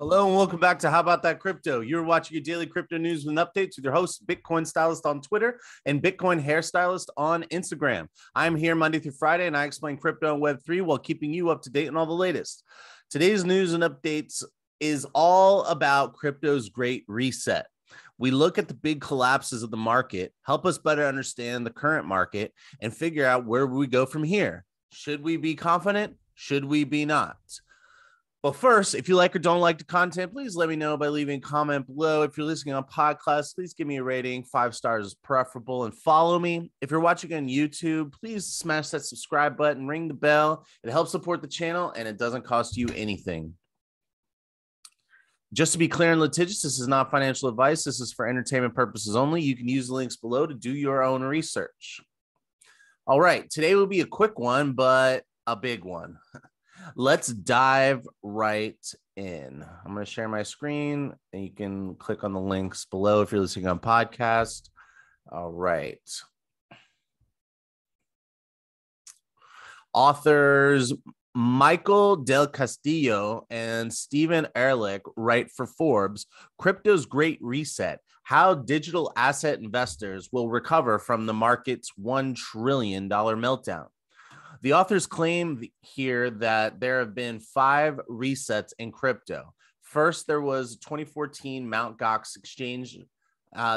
Hello and welcome back to How About That Crypto. You're watching your daily crypto news and updates with your host, Bitcoin Stylist on Twitter and Bitcoin Hairstylist on Instagram. I'm here Monday through Friday and I explain crypto and Web3 while keeping you up to date on all the latest. Today's news and updates is all about crypto's great reset. We look at the big collapses of the market, help us better understand the current market, and figure out where we go from here. Should we be confident? Should we be not? But first, if you like or don't like the content, please let me know by leaving a comment below. If you're listening on podcast, please give me a rating. 5 stars is preferable, and follow me. If you're watching on YouTube, please smash that subscribe button, ring the bell. It helps support the channel, and it doesn't cost you anything. Just to be clear and litigious, this is not financial advice. This is for entertainment purposes only. You can use the links below to do your own research. All right, today will be a quick one, but a big one. Let's dive right in. I'm going to share my screen and you can click on the links below if you're listening on podcast. All right. Authors Michael Del Castillo and Stephen Ehrlich write for Forbes, Crypto's Great Reset, how digital asset investors will recover from the market's $1 trillion meltdown. The authors claim here that there have been 5 resets in crypto. First, there was 2014 Mt. Gox exchange.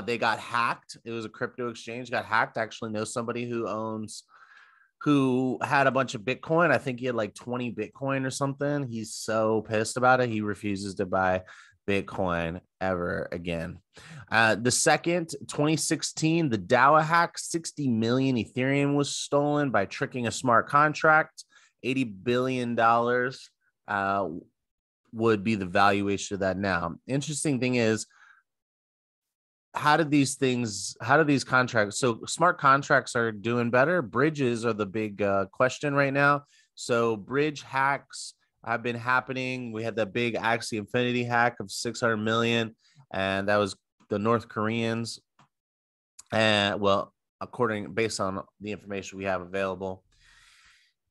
They got hacked. It was a crypto exchange, got hacked. I actually know somebody who had a bunch of Bitcoin. I think he had like 20 Bitcoin or something. He's so pissed about it. He refuses to buy Bitcoin ever again. The second, 2016, the DAO hack, 60 million Ethereum was stolen by tricking a smart contract. $80 billion would be the valuation of that now. Interesting thing is, how did these contracts, so smart contracts are doing better. Bridges are the big question right now. So bridge hacks have been happening. We had that big Axie Infinity hack of 600 million, and that was the North Koreans. And based on the information we have available.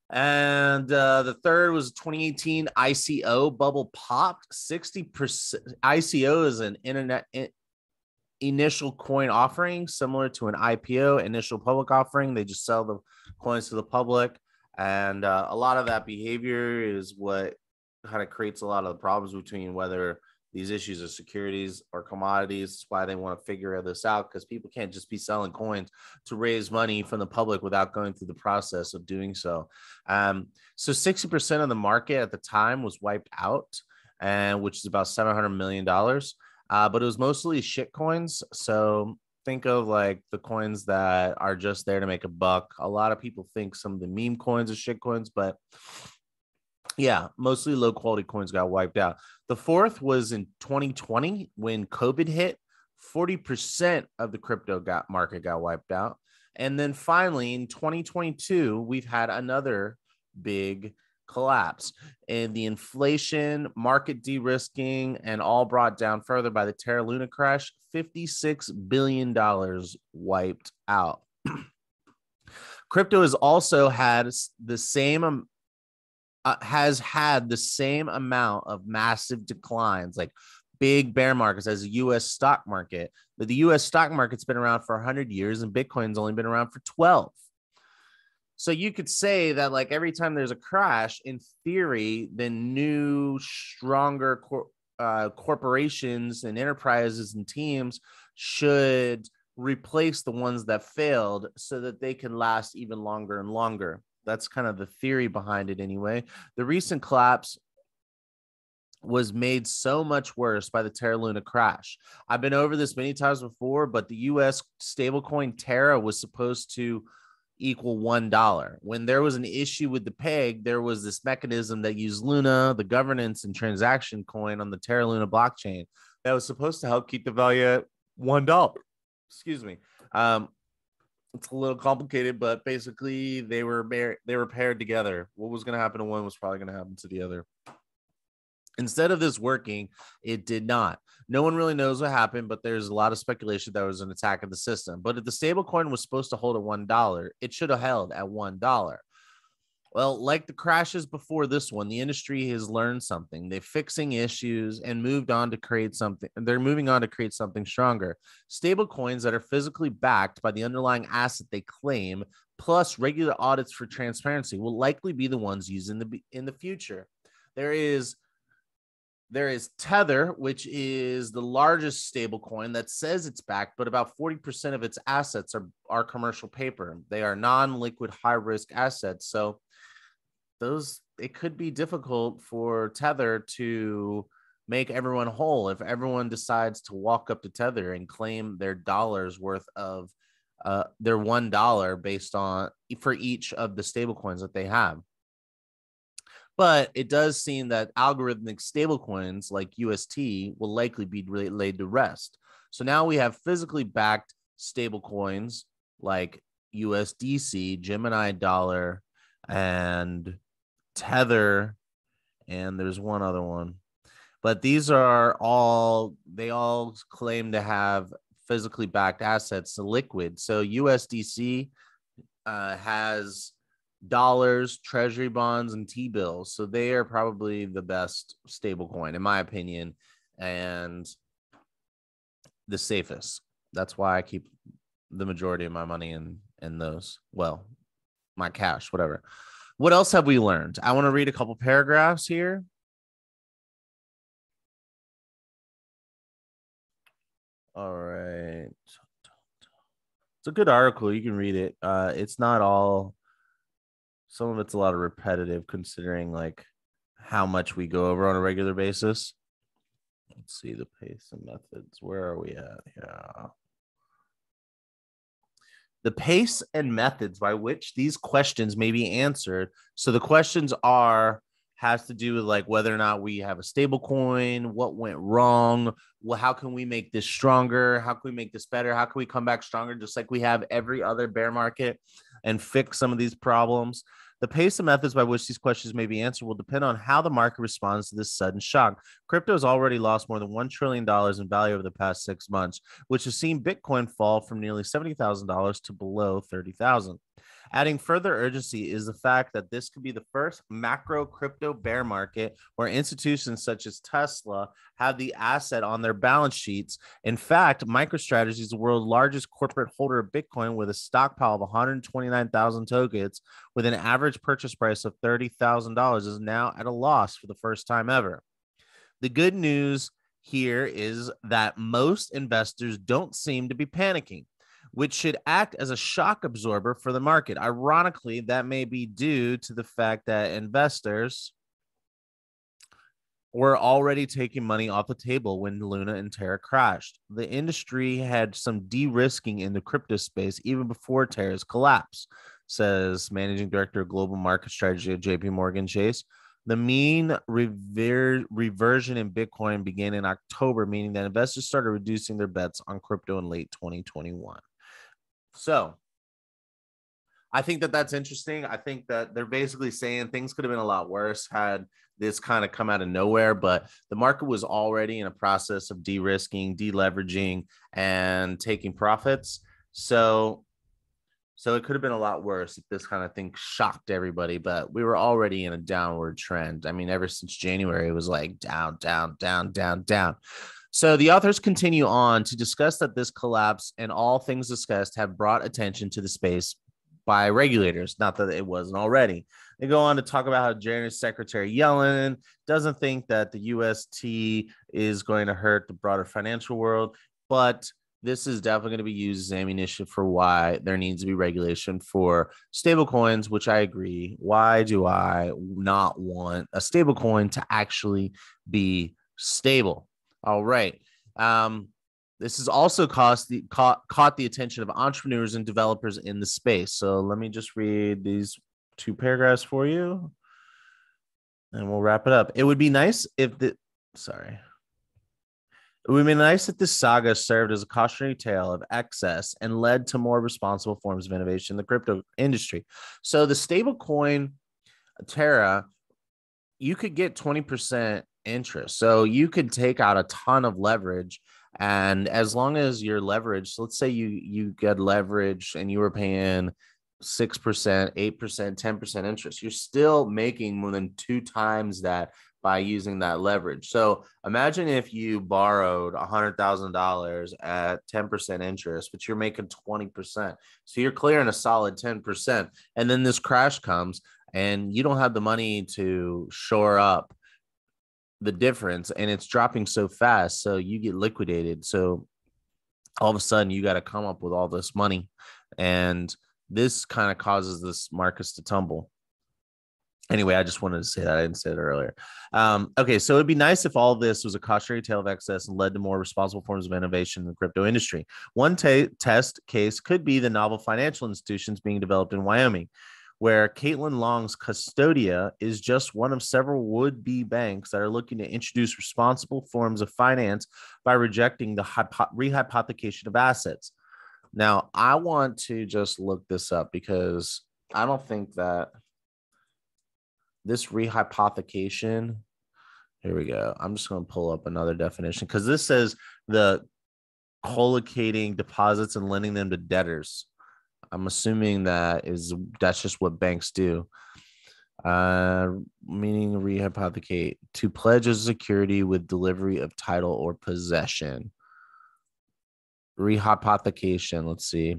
And the third was 2018 ICO bubble popped. 60%. ICO is an initial coin offering, similar to an IPO, initial public offering. They just sell the coins to the public. And a lot of that behavior is what kind of creates a lot of the problems between whether these issues are securities or commodities. That's why they want to figure this out, because people can't just be selling coins to raise money from the public without going through the process of doing so. So 60% of the market at the time was wiped out, which is about $700 million. But it was mostly shit coins. So think of like the coins that are just there to make a buck. A lot of people think some of the meme coins are shit coins, but yeah, mostly low quality coins got wiped out. The fourth was in 2020 when COVID hit. 40% of the crypto market got wiped out. And then finally in 2022, we've had another big collapse, and the inflation, market de-risking, and all brought down further by the Terra Luna crash. $56 billion wiped out. Crypto has also had the same amount of massive declines, like big bear markets, as the U.S. stock market. But the U.S. stock market's been around for 100 years, and Bitcoin's only been around for 12. So you could say that like every time there's a crash, in theory, the new, stronger corporations and enterprises and teams should replace the ones that failed so that they can last even longer and longer. That's kind of the theory behind it anyway. The recent collapse was made so much worse by the Terra Luna crash. I've been over this many times before, but the U.S. stablecoin Terra was supposed to equal $1. When there was an issue with the peg, there was this mechanism that used Luna, the governance and transaction coin on the Terra Luna blockchain, that was supposed to help keep the value at $1. Excuse me. It's a little complicated, but basically they were paired together. What was going to happen to one was probably going to happen to the other. Instead of this working, it did not. No one really knows what happened, but there's a lot of speculation that was an attack of the system. But if the stablecoin was supposed to hold at $1, it should have held at $1. Well, like the crashes before this one, the industry has learned something. They're fixing issues and moved on to create something. They're moving on to create something stronger. Stable coins that are physically backed by the underlying asset they claim, plus regular audits for transparency, will likely be the ones used in the future. There is Tether, which is the largest stable coin that says it's backed, but about 40% of its assets are commercial paper. They are non-liquid, high-risk assets. So it could be difficult for Tether to make everyone whole if everyone decides to walk up to Tether and claim their dollars worth of their $1 based on for each of the stable coins that they have. But it does seem that algorithmic stablecoins like UST will likely be laid to rest. So now we have physically backed stablecoins like USDC, Gemini Dollar, and Tether, and there's one other one. But they all claim to have physically backed assets liquid. So USDC has dollars, treasury bonds, and T-bills. So they are probably the best stable coin, in my opinion, and the safest. That's why I keep the majority of my money in those. Well, my cash, whatever. What else have we learned? I want to read a couple paragraphs here. All right. It's a good article. You can read it. It's not all... Some of it's a lot of repetitive considering like how much we go over on a regular basis. Let's see the pace and methods. Where are we at? Yeah. The pace and methods by which these questions may be answered. So the questions has to do with like whether or not we have a stable coin, what went wrong, how can we make this stronger, how can we make this better, how can we come back stronger, just like we have every other bear market, and fix some of these problems. The pace and methods by which these questions may be answered will depend on how the market responds to this sudden shock. Crypto has already lost more than $1 trillion in value over the past 6 months, which has seen Bitcoin fall from nearly $70,000 to below $30,000. Adding further urgency is the fact that this could be the first macro crypto bear market where institutions such as Tesla have the asset on their balance sheets. In fact, MicroStrategy is the world's largest corporate holder of Bitcoin with a stockpile of 129,000 tokens with an average purchase price of $30,000 is now at a loss for the first time ever. The good news here is that most investors don't seem to be panicking, which should act as a shock absorber for the market. Ironically, that may be due to the fact that investors were already taking money off the table when Luna and Terra crashed. The industry had some de-risking in the crypto space even before Terra's collapse, says Managing Director of Global Market Strategy at JP Morgan Chase. The mean reversion in Bitcoin began in October, meaning that investors started reducing their bets on crypto in late 2021. So I think that that's interesting. I think that they're basically saying things could have been a lot worse had this kind of come out of nowhere, but the market was already in a process of de-risking, deleveraging, and taking profits. So it could have been a lot worse if this kind of thing shocked everybody, but we were already in a downward trend. I mean, ever since January, it was like down, down, down, down, down. So the authors continue on to discuss that this collapse and all things discussed have brought attention to the space by regulators, not that it wasn't already. They go on to talk about how January Secretary Yellen doesn't think that the UST is going to hurt the broader financial world, but this is definitely going to be used as ammunition for why there needs to be regulation for stablecoins, which I agree. Why do I not want a stablecoin to actually be stable? All right. This has also caught the attention of entrepreneurs and developers in the space. So let me just read these 2 paragraphs for you, and we'll wrap it up. It would be nice if It would be nice if this saga served as a cautionary tale of excess and led to more responsible forms of innovation in the crypto industry. So the stablecoin Terra, you could get 20% interest. So you could take out a ton of leverage. And as long as your leverage, so let's say you get leverage and you were paying 6%, 8%, 10% interest. You're still making more than 2 times that by using that leverage. So imagine if you borrowed $100,000 at 10% interest, but you're making 20%. So you're clearing a solid 10%. And then this crash comes and you don't have the money to shore up the difference, and it's dropping so fast. So you get liquidated. So all of a sudden you got to come up with all this money. And this kind of causes this markets to tumble. Anyway, I just wanted to say that. I didn't say it earlier. Okay, so it'd be nice if all this was a cautionary tale of excess and led to more responsible forms of innovation in the crypto industry. One test case could be the novel financial institutions being developed in Wyoming, where Caitlin Long's Custodia is just one of several would-be banks that are looking to introduce responsible forms of finance by rejecting the rehypothecation of assets. Now, I want to just look this up because I don't think that this rehypothecation, here we go. I'm just going to pull up another definition because this says the collocating deposits and lending them to debtors. I'm assuming that's just what banks do. Meaning rehypothecate, to pledge a security with delivery of title or possession. Rehypothecation, let's see.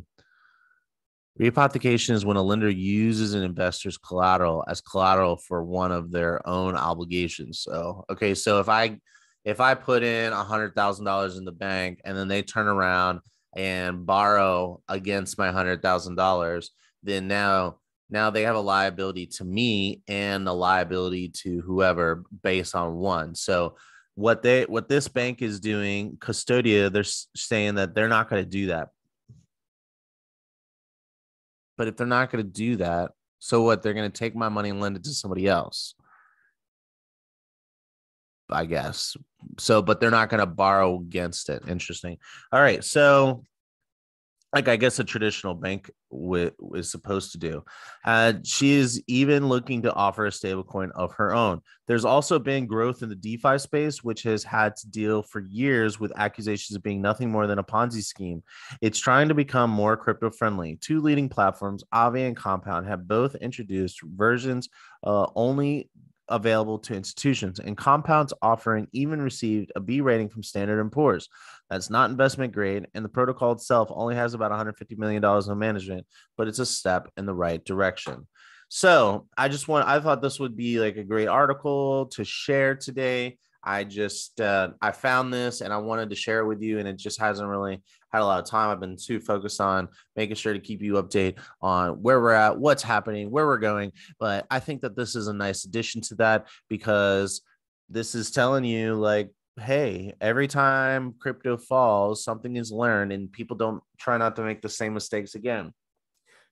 Rehypothecation is when a lender uses an investor's collateral as collateral for one of their own obligations. So, okay, so if I put in $100,000 in the bank and then they turn around and borrow against my $100,000, then now they have a liability to me and a liability to whoever based on one. So what this bank is doing, Custodia, they're saying that they're not going to do that. But if they're not going to do that, so what? They're going to take my money and lend it to somebody else, I guess. So, but they're not going to borrow against it. Interesting. All right. So, like I guess a traditional bank is supposed to do. She is even looking to offer a stablecoin of her own. There's also been growth in the DeFi space, which has had to deal for years with accusations of being nothing more than a Ponzi scheme. It's trying to become more crypto friendly. Two leading platforms, Aave and Compound, have both introduced versions only available to institutions, and Compound's offering even received a B rating from Standard & Poor's. That's not investment grade, and the protocol itself only has about $150 million in management, but it's a step in the right direction. So I thought this would be like a great article to share today. I found this and I wanted to share it with you, and it just hasn't really had a lot of time. I've been too focused on making sure to keep you updated on where we're at, what's happening, where we're going. But I think that this is a nice addition to that, because this is telling you, like, hey, every time crypto falls, something is learned and people don't try not to make the same mistakes again.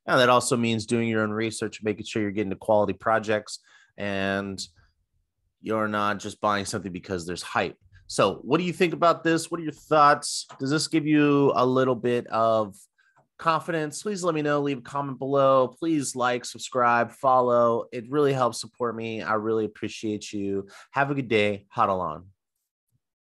Now, that also means doing your own research, making sure you're getting to quality projects and you're not just buying something because there's hype. So what do you think about this? What are your thoughts? Does this give you a little bit of confidence? Please let me know. Leave a comment below. Please like, subscribe, follow. It really helps support me. I really appreciate you. Have a good day. Hodl on.